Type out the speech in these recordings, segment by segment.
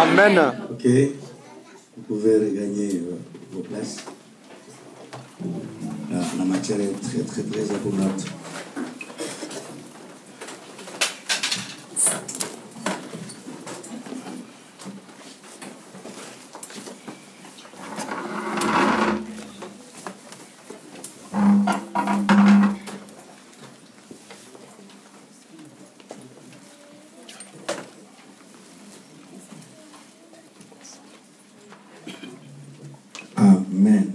Amen. Ok, vous pouvez regagner vos places. La matière est très très très abondante. Amen.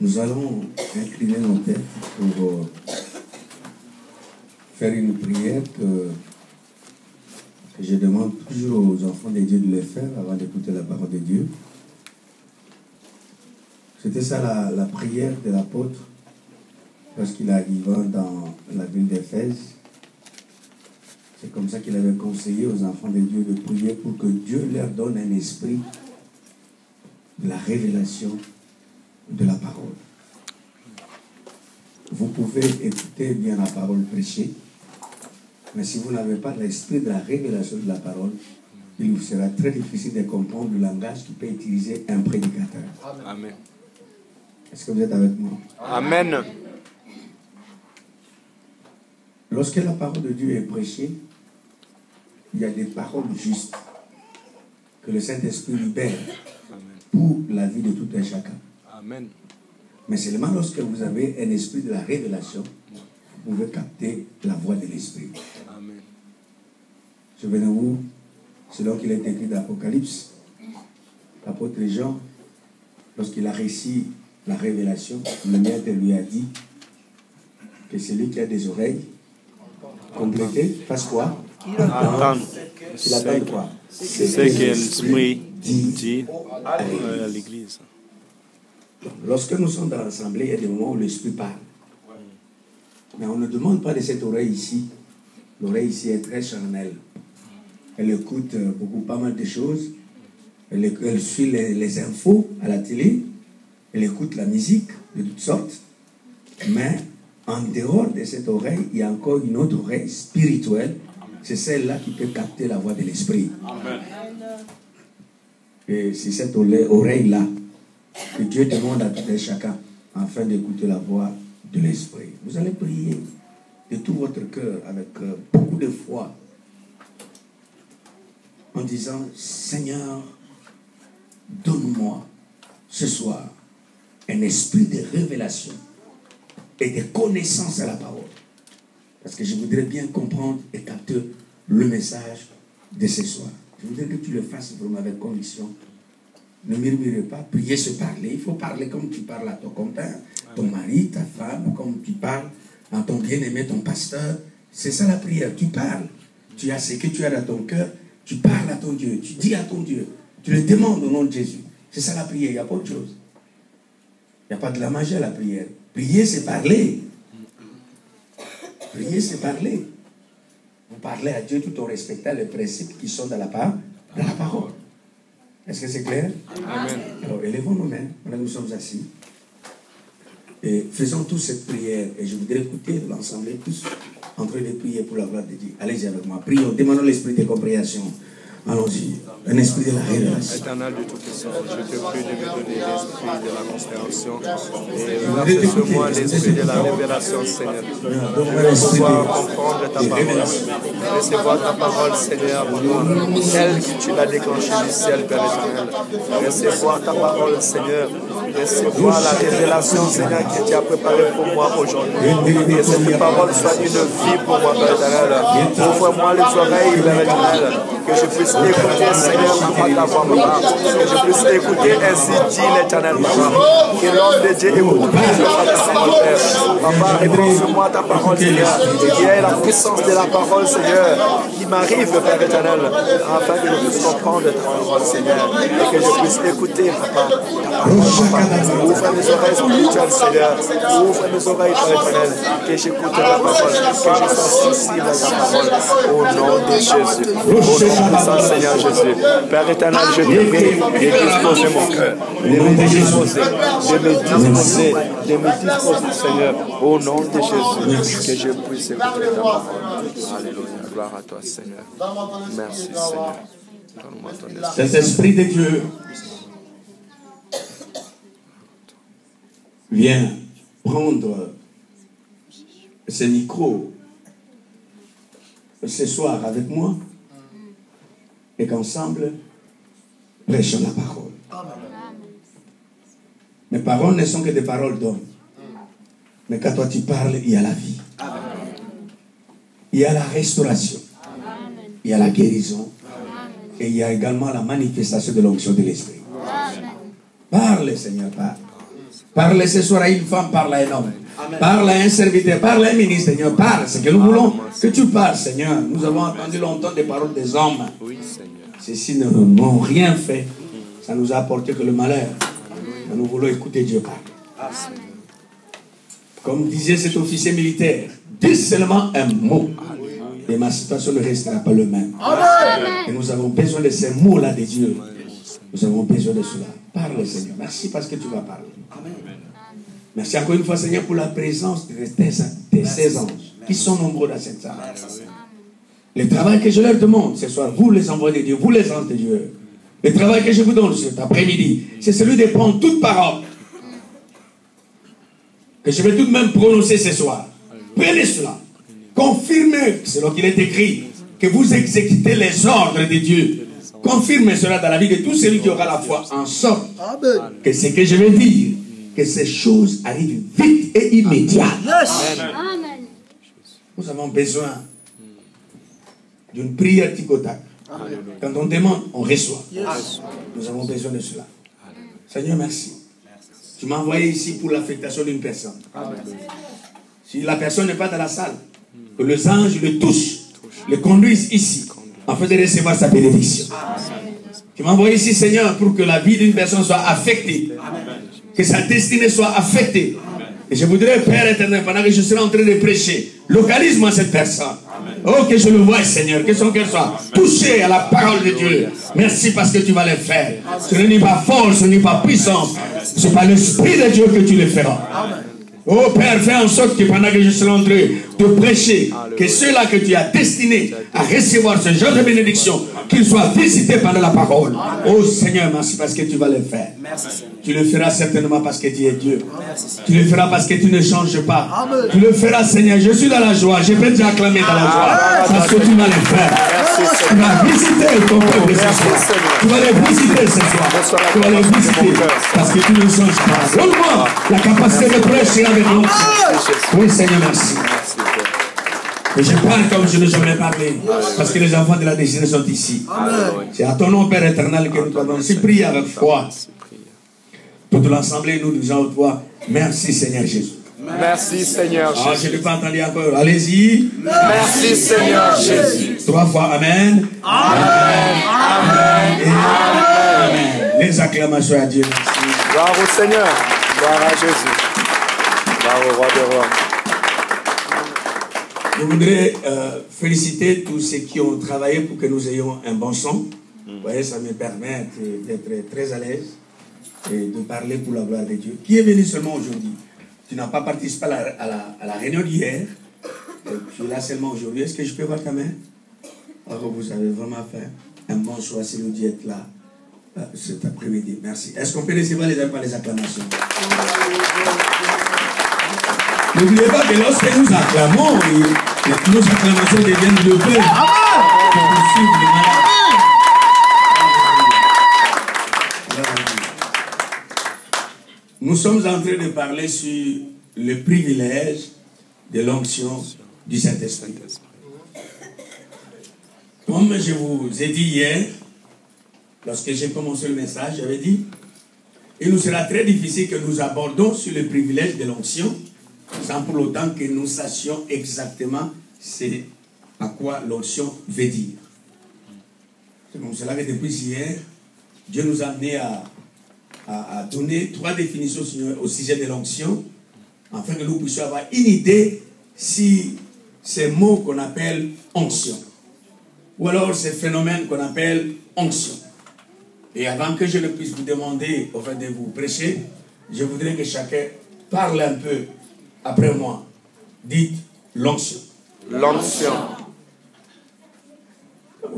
Nous allons incliner nos têtes pour faire une prière que je demande toujours aux enfants de Dieu de le faire avant d'écouter la parole de Dieu. C'était ça la prière de l'apôtre lorsqu'il arriva dans la ville d'Éphèse. C'est comme ça qu'il avait conseillé aux enfants de Dieu de prier pour que Dieu leur donne un esprit de la révélation de la parole. Vous pouvez écouter bien la parole prêchée, mais si vous n'avez pas l'esprit de la révélation de la parole, il vous sera très difficile de comprendre le langage qui peut utiliser un prédicateur. Amen. Est-ce que vous êtes avec moi? Amen. Lorsque la parole de Dieu est prêchée, il y a des paroles justes que le Saint-Esprit libère pour la vie de tout un chacun. Amen. Mais seulement lorsque vous avez un esprit de la révélation, vous pouvez capter la voix de l'esprit. Amen. Souvenez-vous, selon qu'il est écrit dans l'Apocalypse, l'apôtre Jean, lorsqu'il a réussi la révélation, le maître lui a dit que celui qui a des oreilles complétées fasse quoi? Attends. Il attend quoi? C'est ce que l'Esprit dit à l'Église. Lorsque nous sommes dans l'assemblée, il y a des moments où l'Esprit parle. Mais on ne demande pas de cette oreille ici. L'oreille ici est très charnelle. Elle écoute pas mal de choses. Elle suit les infos à la télé. Elle écoute la musique de toutes sortes. Mais en dehors de cette oreille, il y a encore une autre oreille spirituelle. C'est celle-là qui peut capter la voix de l'Esprit. Amen. Et c'est cette oreille-là que Dieu demande à tout un chacun afin d'écouter la voix de l'Esprit. Vous allez prier de tout votre cœur avec beaucoup de foi en disant: Seigneur, donne-moi ce soir un esprit de révélation et de connaissance à la parole. Parce que je voudrais bien comprendre et capter le message de ce soir. Je voudrais que tu le fasses vraiment avec conviction. Ne murmurez pas, priez se parler. Il faut parler comme tu parles à ton compagnon, ton mari, ta femme, comme tu parles à ton bien-aimé, ton pasteur. C'est ça la prière. Tu parles. Tu as ce que tu as dans ton cœur. Tu parles à ton Dieu. Tu dis à ton Dieu. Tu le demandes au nom de Jésus. C'est ça la prière. Il n'y a pas autre chose. Il n'y a pas de la magie à la prière. Prier, c'est parler. Prier, c'est parler. Vous parlez à Dieu tout en respectant les principes qui sont dans la parole. Est-ce que c'est clair? Amen. Alors, élevons nos mains. Là, nous sommes assis. Et faisons tous cette prière. Et je voudrais écouter l'ensemble tous en train de prier pour la gloire de Dieu. Allez-y avec moi. Prions. Demandons l'esprit de compréhension. Allons-y. Un esprit de la révélation. Éternel de Tout-Puissant, je te prie de me donner l'esprit de la compréhension et verser sur moi l'esprit de la révélation, Seigneur. Je veux pouvoir comprendre ta parole, recevoir ta parole, Seigneur, telle que tu l'as déclenchée du ciel, Père éternel. Recevoir ta parole, Seigneur. Recevoir la révélation, Seigneur, que tu as préparée pour moi aujourd'hui. Que cette parole soit une vie pour moi, Père éternel. Ouvre-moi les oreilles, Père éternel. Que je puisse écouter, Seigneur, ta voix, Papa. Que je puisse écouter ainsi dit l'Éternel, Papa. Que l'homme de Dieu écoute ta parole, Père. Papa, réponds sur moi ta parole, Seigneur. Qu'il y ait la puissance de la parole, Seigneur, qui m'arrive, Père éternel, afin que je puisse comprendre ta parole, Seigneur. Et que je puisse écouter, Papa, ta parole, Papa. Ouvre mes oreilles spirituelles, Seigneur. Ouvre mes oreilles, Père éternel. Que j'écoute ta parole. Que je sois sensible à ta parole. Au nom de Jésus. Au nom puissant Seigneur Jésus. Père éternel, je te prie de disposer mon cœur, de me disposer, Seigneur, au nom de Jésus, que je puisse écouter ta parole. Alléluia. Gloire à toi, Seigneur. Merci, Seigneur. Donne-moi ton esprit. Cet esprit de Dieu vient prendre ce micro ce soir avec moi et qu'ensemble prêchons la parole. Mes paroles ne sont que des paroles d'homme. Mais quand toi tu parles, il y a la vie. Il y a la restauration. Il y a la guérison. Et il y a également la manifestation de l'onction de l'Esprit. Parle, Seigneur, parle. Parle ce soir à une femme, parle à un homme. Parle à un serviteur, parle à un ministre, Seigneur, parle. C'est que nous voulons que tu parles, Seigneur. Nous avons entendu longtemps des paroles des hommes. Ceux-ci n'ont rien fait. Ça nous a apporté que le malheur. Mais nous voulons écouter Dieu parler. Comme disait cet officier militaire, dis seulement un mot. Et ma situation ne restera pas le même. Et nous avons besoin de ces mots-là de Dieu. Nous avons besoin de cela. Parle, Seigneur. Merci parce que tu vas parler. Merci encore une fois, Seigneur, pour la présence de ces anges qui sont nombreux dans cette salle. Le travail que je leur demande ce soir, vous les envoyés de Dieu, vous les anges de Dieu, le travail que je vous donne cet après-midi, c'est celui de prendre toute parole que je vais tout de même prononcer ce soir. Prenez cela. Confirmez, selon qu'il est écrit, que vous exécutez les ordres de Dieu. Confirmez cela dans la vie de tout celui qui aura la foi, en sorte que ce que je vais dire, que ces choses arrivent vite et immédiatement. Amen. Nous avons besoin d'une prière tic-au-tac. Quand on demande, on reçoit. Nous avons besoin de cela. Seigneur, merci. Tu m'as envoyé ici pour l'affectation d'une personne. Si la personne n'est pas dans la salle, que les anges le touchent, le conduisent ici, afin de recevoir sa bénédiction. Tu m'as envoyé ici, Seigneur, pour que la vie d'une personne soit affectée. Que sa destinée soit affectée. Et je voudrais, Père éternel, pendant que je serai en train de prêcher, localise-moi cette personne. Oh, que je le voie, Seigneur, que son cœur soit touché à la parole de Dieu. Merci parce que tu vas le faire. Ce n'est pas force, ce n'est pas puissance. C'est par l'Esprit de Dieu que tu le feras. Oh Père, fais en sorte que pendant que je serai en train de prêcher, que ceux-là que tu as destinés à recevoir ce genre de bénédiction, qu'ils soient visités par la parole. Oh Seigneur, merci parce que tu vas le faire. Tu le feras certainement parce que tu es Dieu. Tu le feras parce que tu ne changes pas. Tu le feras, Seigneur. Je suis dans la joie. Je peux déjà acclamer dans la joie. Parce que tu vas le faire. Tu vas visiter ton peuple ce soir. Tu vas les visiter ce soir. Tu vas les visiter parce que tu ne changes pas. Donne-moi la capacité de prêcher avec nous. Oui, Seigneur, merci. Et je parle comme je n'ai jamais parlé. Parce que les enfants de la destinée sont ici. C'est à ton nom, Père éternel, que nous t'avons ainsi prié avec foi. Toute l'assemblée, nous disons à toi, merci Seigneur Jésus. Merci Seigneur Jésus. Ah, je n'ai pas entendu encore. Allez-y. Merci Seigneur Jésus. 3 fois Amen. Amen. Amen. Et Amen. Les acclamations à Dieu. Merci. Gloire au Seigneur. Gloire à Jésus. Gloire au roi des rois. Je voudrais féliciter tous ceux qui ont travaillé pour que nous ayons un bon son. Vous voyez, ça me permet d'être très à l'aise et de parler pour la gloire de Dieu. Qui est venu seulement aujourd'hui? Tu n'as pas participé à la réunion d'hier. Tu es là seulement aujourd'hui. Est-ce que je peux voir ta main? Alors, vous avez vraiment fait un bon choix si vous dites là cet après-midi. Merci. Est-ce qu'on peut recevoir les uns par les acclamations? N'oubliez pas que lorsque nous acclamons, nos acclamations deviennent de paix. Nous sommes en train de parler sur le privilège de l'onction du Saint-Esprit. Comme je vous ai dit hier, lorsque j'ai commencé le message, j'avais dit, il nous sera très difficile que nous abordons sur le privilège de l'onction, sans pour autant que nous sachions exactement c'est à quoi l'onction veut dire. C'est comme cela que depuis hier, Dieu nous a amené à donner 3 définitions au sujet de l'onction, afin que nous puissions avoir une idée si ces mots qu'on appelle onction, ou alors ces phénomènes qu'on appelle onction. Et avant que je ne puisse vous demander, au fait de vous prêcher, je voudrais que chacun parle un peu après moi. Dites l'onction. L'onction.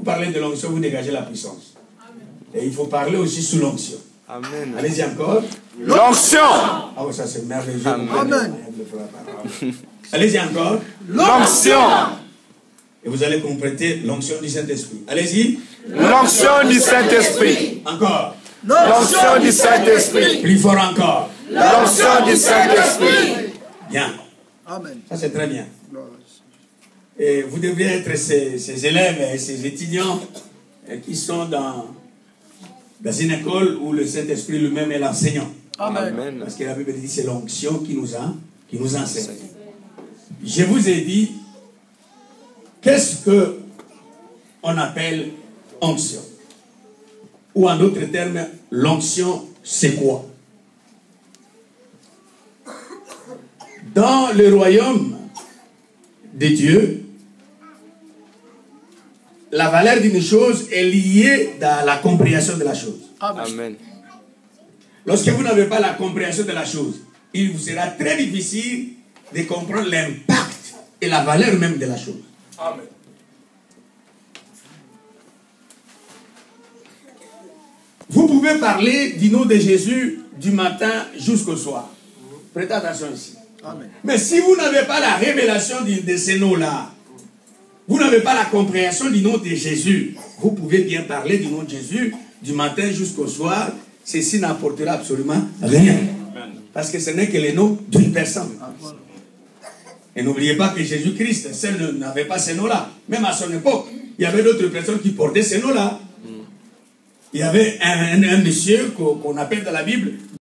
vous parlez de l'onction, vous dégagez la puissance. Et il faut parler aussi sous l'onction. Amen. Allez-y encore. L'onction. Ah oui, ça c'est merveilleux. Amen. Allez-y encore. L'onction. Et vous allez compléter l'onction du Saint-Esprit. Allez-y. L'onction du Saint-Esprit. Encore. L'onction du Saint-Esprit. Plus fort encore. L'onction du Saint-Esprit. Bien. Amen. Ça c'est très bien. Et vous devez être ces élèves et ces étudiants qui sont dans une école où le Saint-Esprit lui-même est l'enseignant. Amen. Parce que la Bible dit que c'est l'onction qui nous enseigne. Je vous ai dit, qu'est-ce qu'on appelle onction? Ou en d'autres termes, l'onction, c'est quoi? Dans le royaume de Dieu, la valeur d'une chose est liée dans la compréhension de la chose. Amen. Lorsque vous n'avez pas la compréhension de la chose, il vous sera très difficile de comprendre l'impact et la valeur même de la chose. Amen. Vous pouvez parler du nom de Jésus du matin jusqu'au soir. Prêtez attention ici. Amen. Mais si vous n'avez pas la révélation de ces noms-là, vous n'avez pas la compréhension du nom de Jésus, vous pouvez bien parler du nom de Jésus du matin jusqu'au soir, ceci n'apportera absolument rien. Parce que ce n'est que le nom d'une personne. Et n'oubliez pas que Jésus-Christ, seul n'avait pas ces noms-là. Même à son époque, il y avait d'autres personnes qui portaient ces noms-là. Il y avait un monsieur qu'on appelle dans la Bible